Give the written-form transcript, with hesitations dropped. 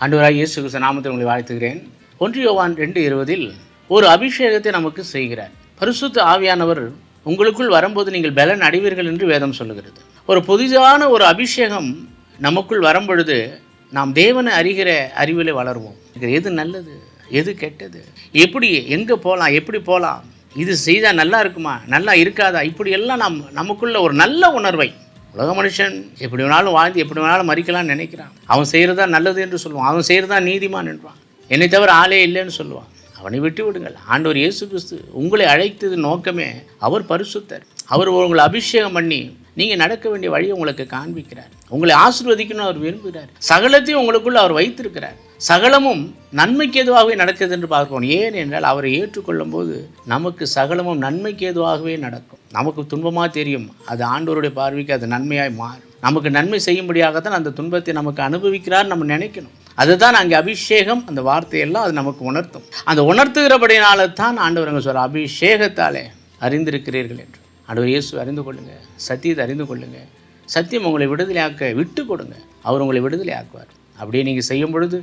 ஆண்டவராகிய இயேசு கிறிஸ்து நாமத்தில் உங்களை வாழ்த்துகிறேன். 1 யோவான் 2:20 ஒரு அபிஷேகத்தை நமக்கு செய்கிறார். பரிசுத்த ஆவியானவர் உங்களுக்குள் வரும்போது நீங்கள் பலன் அடைவீர்கள் என்று வேதம் சொல்லுகிறது. ஒரு புதிதான ஒரு அபிஷேகம் நமக்குள் வரும்பொழுது நாம் தேவனை அறிகிற அறிவிலே வளருவோம். எது நல்லது, எது கெட்டது, எப்படி எங்கே போகலாம், எப்படி போகலாம், இது செய்தால் நல்லா இருக்குமா, நல்லா இருக்காதா, இப்படியெல்லாம் நமக்குள்ள ஒரு நல்ல உணர்வை. உலக மனுஷன் எப்படி வேணாலும் வாழ்ந்து எப்படி வேணாலும் மறிக்கலாம்னு நினைக்கிறான். அவன் செய்கிறதா நல்லது என்று சொல்லுவான், அவன் செய்கிறதா நீதிமான் என்றான். என்னை தவிர ஆளே இல்லைன்னு சொல்லுவான். அவனை விட்டு விடுங்கள். ஆண்டவர் இயேசு கிறிஸ்து உங்களை அழைத்தது நோக்கமே அவர் பரிசுத்தர். அவர் உங்களை அபிஷேகம் பண்ணி நீங்கள் நடக்க வேண்டிய வழியை உங்களுக்கு காண்பிக்கிறார். உங்களை ஆசீர்வதிக்கணும் அவர் விரும்புகிறார். சகலத்தையும் உங்களுக்குள்ள அவர் வைத்திருக்கிறார். சகலமும் நன்மைக்கு ஏதுவாகவே நடக்குது என்று பார்ப்போம். ஏன் என்றால் அவரை ஏற்றுக்கொள்ளும் போது நமக்கு சகலமும் நன்மைக்கு ஏதுவாகவே நடக்கும். நமக்கு துன்பமாக தெரியும், அது ஆண்டவருடைய பார்வைக்கு அது நன்மையாய் மாறும். நமக்கு நன்மை செய்யும்படியாகத்தான் அந்த துன்பத்தை நமக்கு அனுபவிக்கிறார் நம்ம நினைக்கணும். அதுதான் அங்கே அபிஷேகம், அந்த வார்த்தையெல்லாம் அது நமக்கு உணர்த்தும். அந்த உணர்த்துகிறபடினால தான் ஆண்டவர் அங்கே சொல்ற அபிஷேகத்தாலே அறிந்திருக்கிறீர்கள் என்று. ஆண்டவர் இயேசு அறிந்து கொள்ளுங்கள், சத்தியத்தை அறிந்து கொள்ளுங்கள். சத்தியம் உங்களை விடுதலையாக்க விட்டு கொடுங்க, அவர் உங்களை விடுதலை ஆக்குவார். அப்படியே நீங்கள் செய்யும் பொழுது